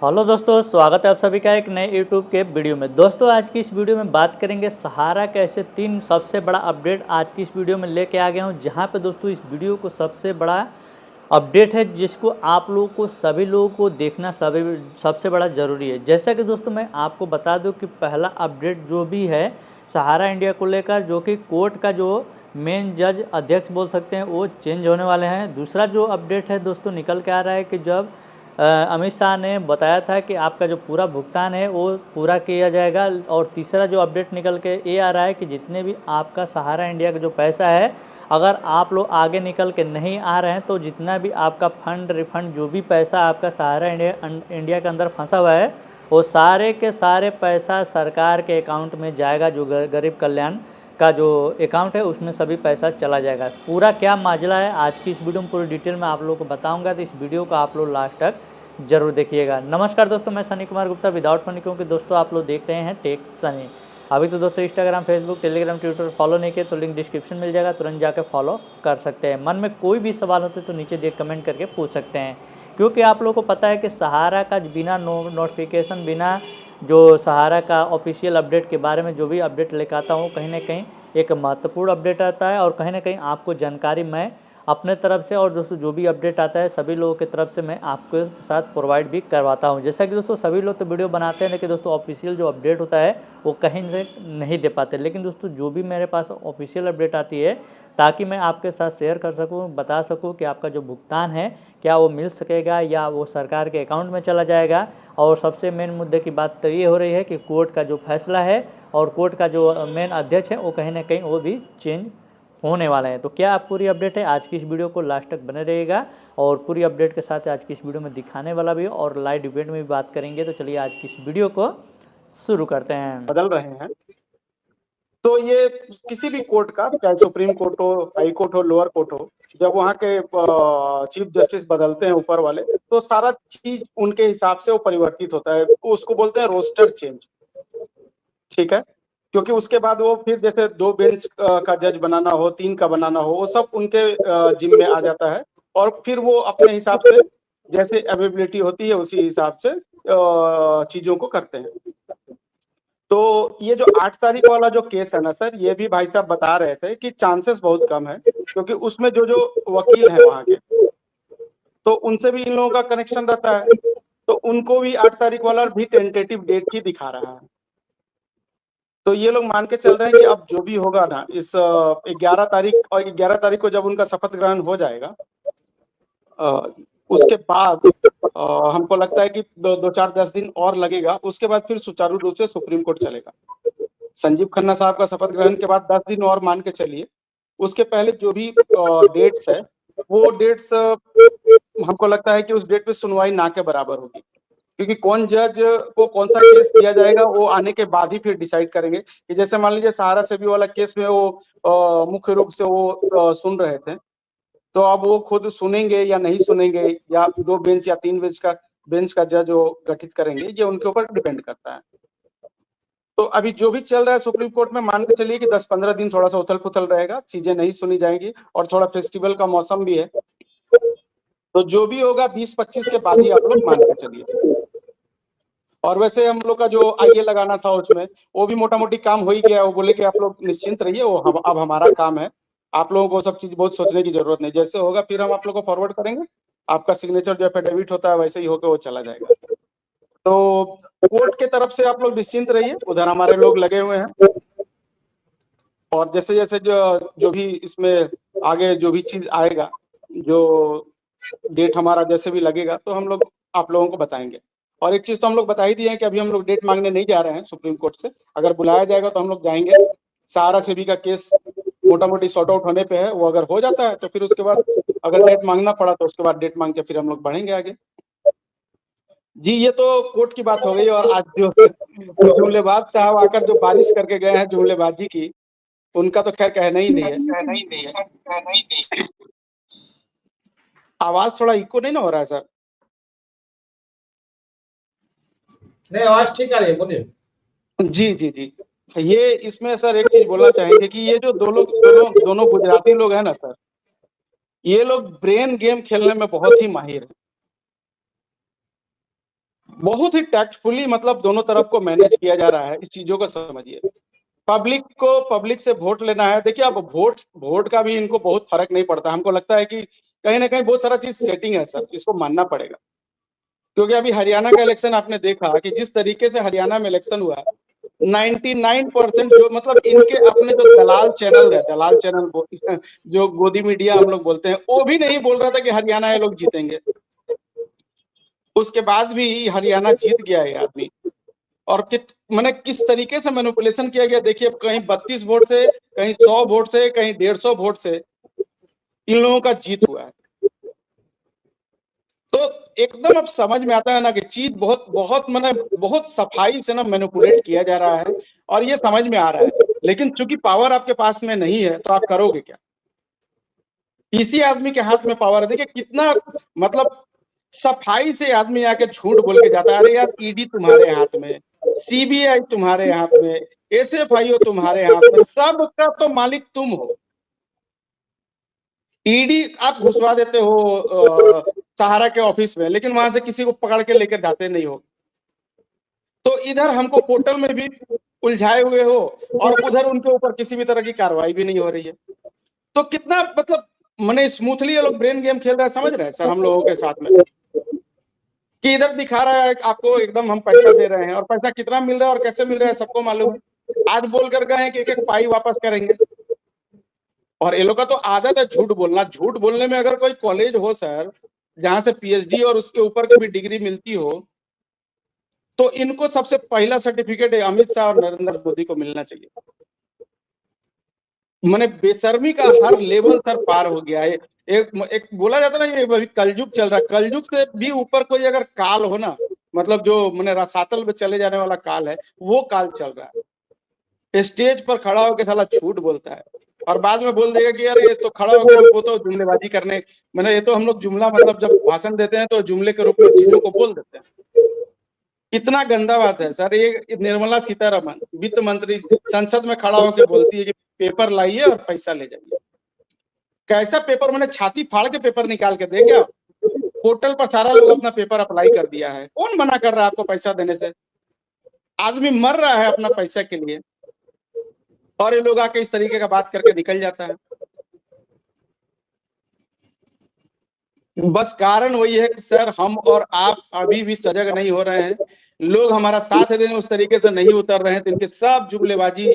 Hello दोस्तों, स्वागत है आप सभी का एक नए यूट्यूब के वीडियो में। दोस्तों आज की इस वीडियो में बात करेंगे सहारा के ऐसे 3 सबसे बड़ा अपडेट आज की इस वीडियो में लेके आ गया हूँ, जहाँ पे दोस्तों इस वीडियो को सबसे बड़ा अपडेट है जिसको आप लोगों को सभी लोगों को देखना सबसे बड़ा ज़रूरी है। जैसा कि दोस्तों मैं आपको बता दूं कि पहला अपडेट जो भी है सहारा इंडिया को लेकर, जो कि कोर्ट का जो मेन जज अध्यक्ष बोल सकते हैं वो चेंज होने वाले हैं। दूसरा जो अपडेट है दोस्तों निकल के आ रहा है कि जब अमित शाह ने बताया था कि आपका जो पूरा भुगतान है वो पूरा किया जाएगा। और तीसरा जो अपडेट निकल के ये आ रहा है कि जितने भी आपका सहारा इंडिया का जो पैसा है, अगर आप लोग आगे निकल के नहीं आ रहे हैं तो जितना भी आपका फंड रिफंड जो भी पैसा आपका सहारा इंडिया के अंदर फंसा हुआ है वो सारे के सारे पैसा सरकार के अकाउंट में जाएगा। जो गरीब कल्याण का जो अकाउंट है उसमें सभी पैसा चला जाएगा। पूरा क्या माजला है आज की इस वीडियो में पूरी डिटेल में आप लोगों को बताऊंगा, तो इस वीडियो को आप लोग लास्ट तक जरूर देखिएगा। नमस्कार दोस्तों, मैं सनी कुमार गुप्ता विदाउट फनी, क्योंकि दोस्तों आप लोग देख रहे हैं टेक सनी। अभी तो दोस्तों Instagram, Facebook, Telegram, Twitter follow नहीं किए तो लिंक डिस्क्रिप्शन मिल जाएगा, तुरंत जाकर फॉलो कर सकते हैं। मन में कोई भी सवाल होते तो नीचे देख कमेंट करके पूछ सकते हैं, क्योंकि आप लोगों को पता है कि सहारा का बिना नोटिफिकेशन, बिना जो सहारा का ऑफिशियल अपडेट के बारे में जो भी अपडेट लेकर आता हूँ, कहीं ना कहीं एक महत्वपूर्ण अपडेट आता है और कहीं ना कहीं आपको जानकारी मैं अपने तरफ से और दोस्तों जो भी अपडेट आता है सभी लोगों की तरफ से मैं आपके साथ प्रोवाइड भी करवाता हूं। जैसा कि दोस्तों सभी लोग तो वीडियो बनाते हैं, लेकिन दोस्तों ऑफिशियल जो अपडेट होता है वो कहीं से नहीं दे पाते, लेकिन दोस्तों जो भी मेरे पास ऑफिशियल अपडेट आती है ताकि मैं आपके साथ शेयर कर सकूं, बता सकूं कि आपका जो भुगतान है क्या वो मिल सकेगा या वो सरकार के अकाउंट में चला जाएगा। और सबसे मेन मुद्दे की बात तो ये हो रही है कि कोर्ट का जो फैसला है और कोर्ट का जो मेन अध्यक्ष है वो कहीं ना कहीं वो भी चेंज होने वाले हैं। तो क्या आप पूरी अपडेट है आज की इस वीडियो को लास्ट तक बने रहेगा, और पूरी अपडेट के साथ आज की इस वीडियो में दिखाने वाला भी और लाइव डिबेट में भी बात करेंगे। तो चलिए आज की इस वीडियो को शुरू करते हैं। बदल रहे हैं तो ये किसी भी कोर्ट का, चाहे सुप्रीम कोर्ट हो, हाई कोर्ट हो, लोअर कोर्ट हो, जब वहाँ के चीफ जस्टिस बदलते हैं ऊपर वाले, तो सारा चीज उनके हिसाब से वो परिवर्तित होता है। उसको बोलते हैं रोस्टर चेंज। ठीक है, क्योंकि उसके बाद वो फिर जैसे 2 बेंच का जज बनाना हो, 3 का बनाना हो, वो सब उनके जिम्मे आ जाता है। और फिर वो अपने हिसाब से जैसे अवेलेबिलिटी होती है उसी हिसाब से चीजों को करते हैं। तो ये जो 8 तारीख वाला जो केस है ना सर, ये भी भाई साहब बता रहे थे कि चांसेस बहुत कम है, क्योंकि उसमें जो जो वकील हैं वहां के, तो उनसे भी इन लोगों का कनेक्शन रहता है, तो उनको भी 8 तारीख वाला भी टेंटेटिव डेट ही दिखा रहा है। तो ये लोग मान के चल रहे हैं कि अब जो भी होगा ना, इस 11 तारीख और 11 तारीख को जब उनका शपथ ग्रहण हो जाएगा, उसके बाद हमको लगता है कि 2-4-10 दिन और लगेगा। उसके बाद फिर सुचारू रूप से सुप्रीम कोर्ट चलेगा। संजीव खन्ना साहब का शपथ ग्रहण के बाद 10 दिन और मान के चलिए, उसके पहले जो भी डेट्स है वो डेट्स हमको लगता है कि उस डेट पे सुनवाई ना के बराबर होगी, क्योंकि कौन जज को कौन सा केस दिया जाएगा वो आने के बाद ही फिर डिसाइड करेंगे। कि जैसे मान लीजिए सहारा से भी वाला केस में वो मुख्य रूप से वो सुन रहे थे, तो अब वो खुद सुनेंगे या नहीं सुनेंगे, या 2 बेंच या 3 बेंच का जज वो गठित करेंगे, ये उनके ऊपर डिपेंड करता है। तो अभी जो भी चल रहा है सुप्रीम कोर्ट में, मान के चलिए कि 10-15 दिन थोड़ा सा उथल पुथल रहेगा, चीजें नहीं सुनी जाएंगी, और थोड़ा फेस्टिवल का मौसम भी है। तो जो भी होगा 20-25 के बाद ही आप लोग मान के चलिए। और वैसे हम लोग का जो आईए लगाना था उसमें, वो भी मोटा मोटी काम हो ही गया। वो बोले कि आप लोग निश्चिंत रहिए, वो अब हमारा काम है, आप लोगों को सब चीज बहुत सोचने की जरूरत नहीं, जैसे होगा फिर हम आप लोग को फॉरवर्ड करेंगे। आपका सिग्नेचर जो एफिडेविट होता है वैसे ही होकर वो चला जाएगा। तो कोर्ट के तरफ से आप लोग निश्चिंत रहिए, उधर हमारे लोग लगे हुए हैं। और जैसे जैसे जो जो भी इसमें आगे जो भी चीज आएगा, जो डेट हमारा जैसे भी लगेगा, तो हम लोग आप लोगों को बताएंगे। और एक चीज तो हम लोग बता ही दिए हैं कि अभी हम लोग डेट मांगने नहीं जा रहे हैं सुप्रीम कोर्ट से। अगर बुलाया जाएगा तो हम लोग जाएंगे। सहारा सेबी का केस मोटा मोटी सॉर्ट आउट होने पे है, वो अगर हो जाता है तो फिर उसके बाद अगर डेट मांगना पड़ा तो उसके बाद डेट मांग के फिर हम लोग बढ़ेंगे आगे। जी, ये तो कोर्ट की बात हो गई। और आज जो जुमलेबाज साहब आकर जो बारिश करके गए हैं जुमलेबाजी की, उनका तो खैर कहना ही नहीं है। आवाज थोड़ा इको नहीं ना हो रहा है सर? नहीं, आवाज ठीक आ रही है, बोलिए। जी जी जी, ये इसमें सर एक चीज बोलना चाहेंगे कि ये जो दोनों गुजराती लोग हैं ना सर, ये लोग ब्रेन गेम खेलने में बहुत ही माहिर हैं। बहुत ही टैक्टफुली मतलब दोनों तरफ को मैनेज किया जा रहा है, इस चीजों को समझिए। पब्लिक से वोट लेना है। देखिए अब वोट का भी इनको बहुत फर्क नहीं पड़ता। हमको लगता है कि कहीं ना कहीं बहुत सारा चीज सेटिंग है सर, इसको मानना पड़ेगा। क्योंकि अभी हरियाणा का इलेक्शन आपने देखा कि जिस तरीके से हरियाणा में इलेक्शन हुआ, 99% जो मतलब इनके अपने जो दलाल चैनल जो गोदी मीडिया हम लोग बोलते हैं, वो भी नहीं बोल रहा था कि हरियाणा ये लोग जीतेंगे। उसके बाद भी हरियाणा जीत गया है आदमी। और मैंने किस तरीके से मैनिपुलेशन किया गया देखिए, कहीं 32 वोट से, कहीं 100 वोट से, कहीं 150 वोट से इन लोगों का जीत हुआ है। तो एकदम अब समझ में आता है ना कि चीज बहुत बहुत बहुत सफाई से ना मैनिपुलेट किया जा रहा है और ये समझ में आ रहा है। लेकिन चूंकि पावर आपके पास में नहीं है तो आप करोगे क्या? इसी आदमी के हाथ में पावर है। देखिए कितना मतलब सफाई से आदमी आके झूठ बोल के जाता है, अरे यार ईडी तुम्हारे हाथ में, सीबीआई तुम्हारे हाथ में, एसएफआईओ तुम्हारे हाथ में, सबका तो मालिक तुम हो। ईडी आप घुसवा देते हो सहारा के ऑफिस में, लेकिन वहां से किसी को पकड़ के लेकर जाते नहीं हो। तो इधर हमको पोर्टल में भी उलझाए हुए हो और उधर उनके ऊपर किसी भी तरह की कार्रवाई भी नहीं हो रही है। तो कितना मतलब मैंने स्मूथली ये लोग ब्रेन गेम खेल रहा है, समझ रहे हैं सर हम लोगों के साथ में। कि इधर दिखा रहा है आपको एकदम हम पैसा दे रहे हैं, और पैसा कितना मिल रहा है और कैसे मिल रहा है सबको मालूम है। आज बोल कर गए हैं कि एक पाई वापस करेंगे। और ये लोग का तो आदत है झूठ बोलना। झूठ बोलने में अगर कोई कॉलेज हो सर जहां से पीएचडी और उसके ऊपर की भी डिग्री मिलती हो, तो इनको सबसे पहला सर्टिफिकेट अमित शाह और नरेंद्र मोदी को मिलना चाहिए। मैंने बेशर्मी का हर लेवल सर पार हो गया है। एक बोला जाता ना, ये अभी कलयुग चल रहा है, कलयुग से भी ऊपर कोई अगर काल हो ना, मतलब जो मैंने रसातल में चले जाने वाला काल है, वो काल चल रहा है। स्टेज पर खड़ा होकर साला झूठ बोलता है और बाद में बोल देगा कि यार ये तो खड़ा होकर हमको तो जुमलेबाजी करने, मैंने ये तो हम लोग जुमला मतलब जब भाषण देते हैं तो जुमले के रूप में चीजों को बोल देते हैं। कितना गंदा बात है सर। ये निर्मला सीतारमण वित्त मंत्री संसद में खड़ा होकर बोलती है कि पेपर लाइए और पैसा ले जाइए। कैसा पेपर? मैंने छाती फाड़ के पेपर निकाल के दे क्या? पोर्टल पर सारा लोग अपना पेपर अप्लाई कर दिया है, कौन मना कर रहा है आपको पैसा देने से? आदमी मर रहा है अपना पैसा के लिए और ये लोग आके इस तरीके का बात करके निकल जाता है। बस कारण वही है कि सर हम और आप अभी भी सजग नहीं हो रहे हैं। लोग हमारा साथ देने उस तरीके से नहीं उतर रहे हैं, तो इनके सब जुमलेबाजी,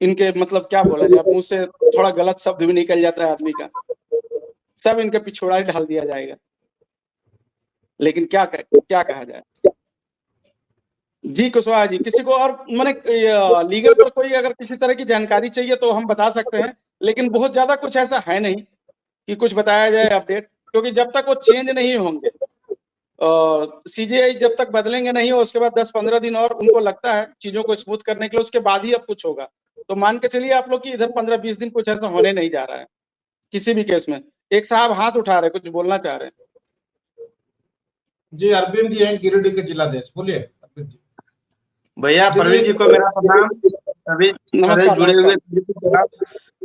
इनके मतलब क्या बोला जाए, मुंह से थोड़ा गलत शब्द भी निकल जाता है आदमी का, सब इनके पिछोड़ा ही डाल दिया जाएगा। लेकिन क्या कहा जाए। जी कुशवाहा जी, किसी को और मैंने लीगल पर कोई अगर किसी तरह की जानकारी चाहिए तो हम बता सकते हैं, लेकिन बहुत ज्यादा कुछ ऐसा है नहीं कि कुछ बताया जाए अपडेट। क्योंकि जब तक वो चेंज नहीं होंगे, सीजीआई जब तक बदलेंगे नहीं हो, उसके बाद 10-15 दिन और उनको लगता है चीजों को स्मूथ करने के लिए, उसके बाद ही अब कुछ होगा। तो मान के चलिए आप लोग कि इधर 15-20 दिन कुछ ऐसा होने नहीं जा रहा है किसी भी केस में। एक साहब हाथ उठा रहे, कुछ बोलना चाह रहे हैं। जी अरविंद जी हैं गिरिडीह के जिलाधीश, बोलिए अरविंद जी। भैया प्रवीण जी को मेरा प्रणाम। अभी जुड़े हुए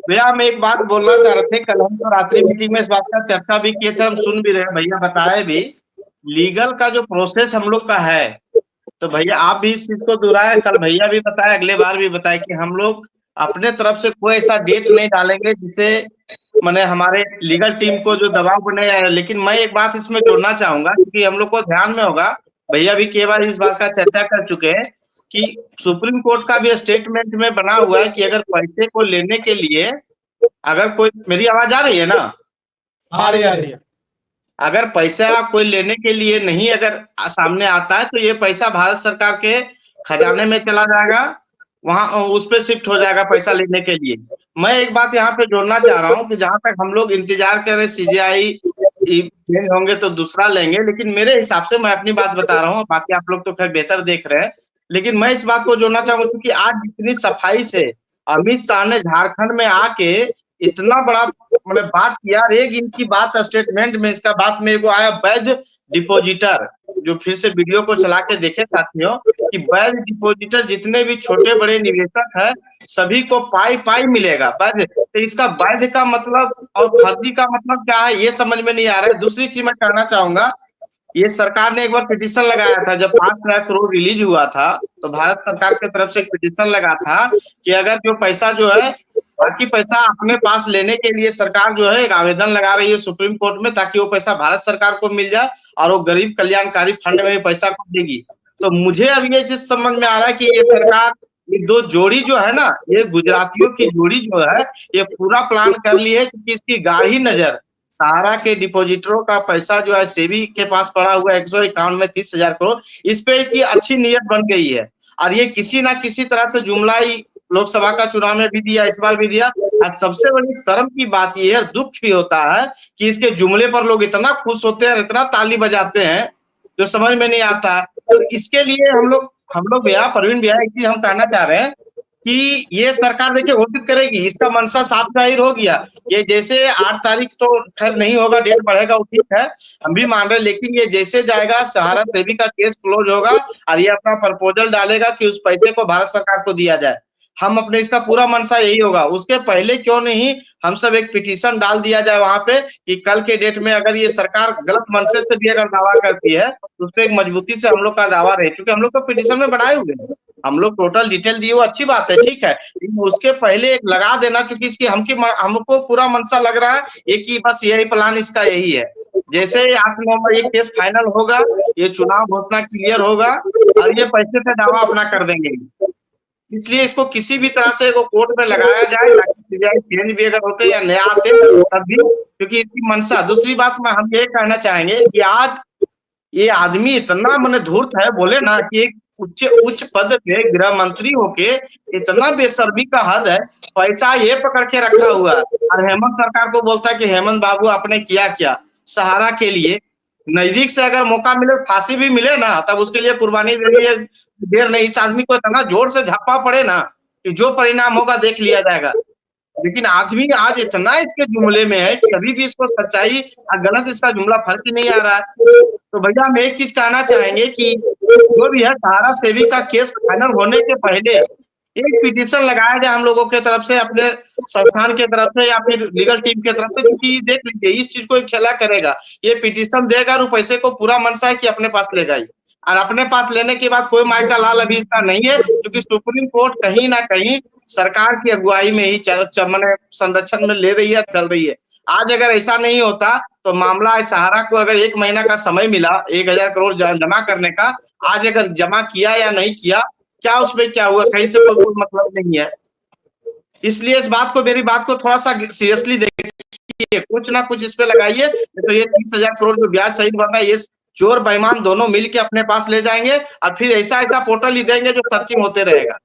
भैया हम एक बात बोलना चाह रहे थे। कल हम तो रात्रि मीटिंग में इस बात का चर्चा भी किए थे, हम सुन भी रहे हैं, भैया बताए भी लीगल का जो प्रोसेस हम लोग का है। तो भैया आप भी इस चीज को दोहराए, कल भैया भी बताए, अगले बार भी बताए कि हम लोग अपने तरफ से कोई ऐसा डेट नहीं डालेंगे जिससे मैंने हमारे लीगल टीम को जो दबाव बने आए। लेकिन मैं एक बात इसमें जोड़ना चाहूंगा क्योंकि हम लोग को ध्यान में होगा, भैया भी कई बार इस बात का चर्चा कर चुके हैं कि सुप्रीम कोर्ट का भी स्टेटमेंट में बना हुआ है कि अगर पैसे को लेने के लिए अगर कोई, मेरी आवाज आ रही है ना? आ रही है। अगर पैसा कोई लेने के लिए नहीं अगर सामने आता है तो ये पैसा भारत सरकार के खजाने में चला जाएगा, वहां उस पर शिफ्ट हो जाएगा पैसा लेने के लिए। मैं एक बात यहाँ पे जोड़ना चाह रहा हूँ कि जहां तक हम लोग इंतजार कर रहे सीजीआई होंगे तो दूसरा लेंगे, लेकिन मेरे हिसाब से मैं अपनी बात बता रहा हूँ, बाकी आप लोग तो खैर बेहतर देख रहे हैं। लेकिन मैं इस बात को जोड़ना चाहूंगा क्योंकि आज जितनी सफाई से अमित शाह ने झारखंड में आके इतना बड़ा मतलब बात किया, एक इनकी बात स्टेटमेंट में इसका बात में एगो आया वैध डिपोजिटर, जो फिर से वीडियो को चला के देखे साथियों कि वैध डिपोजिटर जितने भी छोटे बड़े निवेशक है सभी को पाई पाई मिलेगा वैध। तो इसका वैध का मतलब और फर्जी का मतलब क्या है ये समझ में नहीं आ रहा है। दूसरी चीज मैं कहना चाहूंगा ये सरकार ने एक बार पिटीशन लगाया था, जब 5 लाख करोड़ रिलीज हुआ था तो भारत सरकार की तरफ से एक पिटीशन लगा था कि अगर जो पैसा जो है बाकी पैसा अपने पास लेने के लिए सरकार जो है एक आवेदन लगा रही है सुप्रीम कोर्ट में, ताकि वो पैसा भारत सरकार को मिल जाए और वो गरीब कल्याणकारी फंड में भी पैसा को देगी। तो मुझे अब ये चीज समझ में आ रहा है कि ये सरकार, ये दो जोड़ी जो है ना, ये गुजरातियों की जोड़ी जो है, ये पूरा प्लान कर ली है, क्योंकि इसकी गाढ़ी नजर सहारा के डिपॉजिटरों का पैसा जो है सेबी के पास पड़ा हुआ 151 में 30,000 करोड़, इस पे की अच्छी नीयत बन गई है। और ये किसी ना किसी तरह से जुमला ही लोकसभा का चुनाव में भी दिया, इस बार भी दिया। और सबसे बड़ी शर्म की बात ये है, दुख भी होता है कि इसके जुमले पर लोग इतना खुश होते हैं, इतना ताली बजाते हैं, जो समझ में नहीं आता। तो इसके लिए हम लोग भैया, परवीन भैया, एक चीज हम कहना चाह रहे हैं कि ये सरकार देखिए घोषित करेगी, इसका मंशा साफ जाहिर हो गया। ये जैसे 8 तारीख तो खैर नहीं होगा, डेट बढ़ेगा, वो ठीक है, हम भी मान रहे हैं, लेकिन ये जैसे जाएगा, सहारा सेबी का केस क्लोज होगा और ये अपना प्रपोजल डालेगा कि उस पैसे को भारत सरकार को दिया जाए। हम अपने, इसका पूरा मंशा यही होगा। उसके पहले क्यों नहीं हम सब एक पिटीशन डाल दिया जाए वहां पे कि कल के डेट में अगर ये सरकार गलत मंशे से भी अगर दावा करती है तो उस पर एक मजबूती से हम लोग का दावा रहे, क्योंकि हम लोग तो पिटीशन में बनाए हुए हैं, हम लोग टोटल डिटेल दिए, वो अच्छी बात है, ठीक है, लेकिन उसके पहले एक लगा देना, क्योंकि इसकी हमको पूरा मंशा लग रहा है ये कि बस यही प्लान इसका यही है। जैसे 8 नवंबर ये केस फाइनल होगा, ये चुनाव घोषणा क्लियर होगा और ये पैसे पे दावा अपना कर देंगे। इसलिए इसको किसी भी तरह से कोर्ट में लगाया जाए, चेंज भी अगर होते या नया आते तब भी, क्योंकि इसकी मंशा। दूसरी बात में हम ये कहना चाहेंगे कि आज ये आदमी इतना मन धूर्त है, बोले ना कि एक उच्च पद पे गृह मंत्री होके इतना बेशर्मी का हद है, पैसा ये पकड़ के रखा हुआ है और हेमंत सरकार को बोलता है कि हेमंत बाबू आपने किया क्या सहारा के लिए। नजदीक से अगर मौका मिले, फांसी भी मिले ना, तब उसके लिए कुर्बानी देनी है, देर नहीं। इस आदमी को इतना जोर से झप्पा पड़े ना कि जो परिणाम होगा देख लिया जाएगा। लेकिन आदमी आज इतना इसके जुमले में है कि अभी भी इसको सच्चाई और गलत इसका जुमला फर्क ही नहीं आ रहा है। तो भैया हम एक चीज कहना चाहेंगे कि जो भी है, सहारा सेबी का केस फाइनल होने के पहले एक पिटीशन लगाया जाए हम लोगों के तरफ से, अपने संस्थान के तरफ से या फिर लीगल टीम के तरफ से, क्योंकि देख लीजिए इस चीज को खेला करेगा, ये पिटीशन देगा और पैसे को पूरा मनसा है कि अपने पास ले गई, और अपने पास लेने के बाद कोई माई का लाल अभी इसका नहीं है, क्योंकि सुप्रीम कोर्ट कहीं ना कहीं सरकार की अगुवाई में ही मैंने संरक्षण में ले रही है, चल रही है। आज अगर ऐसा नहीं होता तो मामला सहारा को अगर 1 महीना का समय मिला 1000 करोड़ जमा करने का, आज अगर जमा किया या नहीं किया, क्या उसमें क्या हुआ, कहीं से कोई मतलब नहीं है। इसलिए इस बात को, मेरी बात को थोड़ा सा सीरियसली देखिए, कुछ ना कुछ इस पे लगाइए, तो ये 30,000 करोड़ जो ब्याज सही भर रहा है, ये चोर बेईमान दोनों मिलके अपने पास ले जाएंगे और फिर ऐसा पोर्टल ही देंगे जो सर्चिंग होते रहेगा।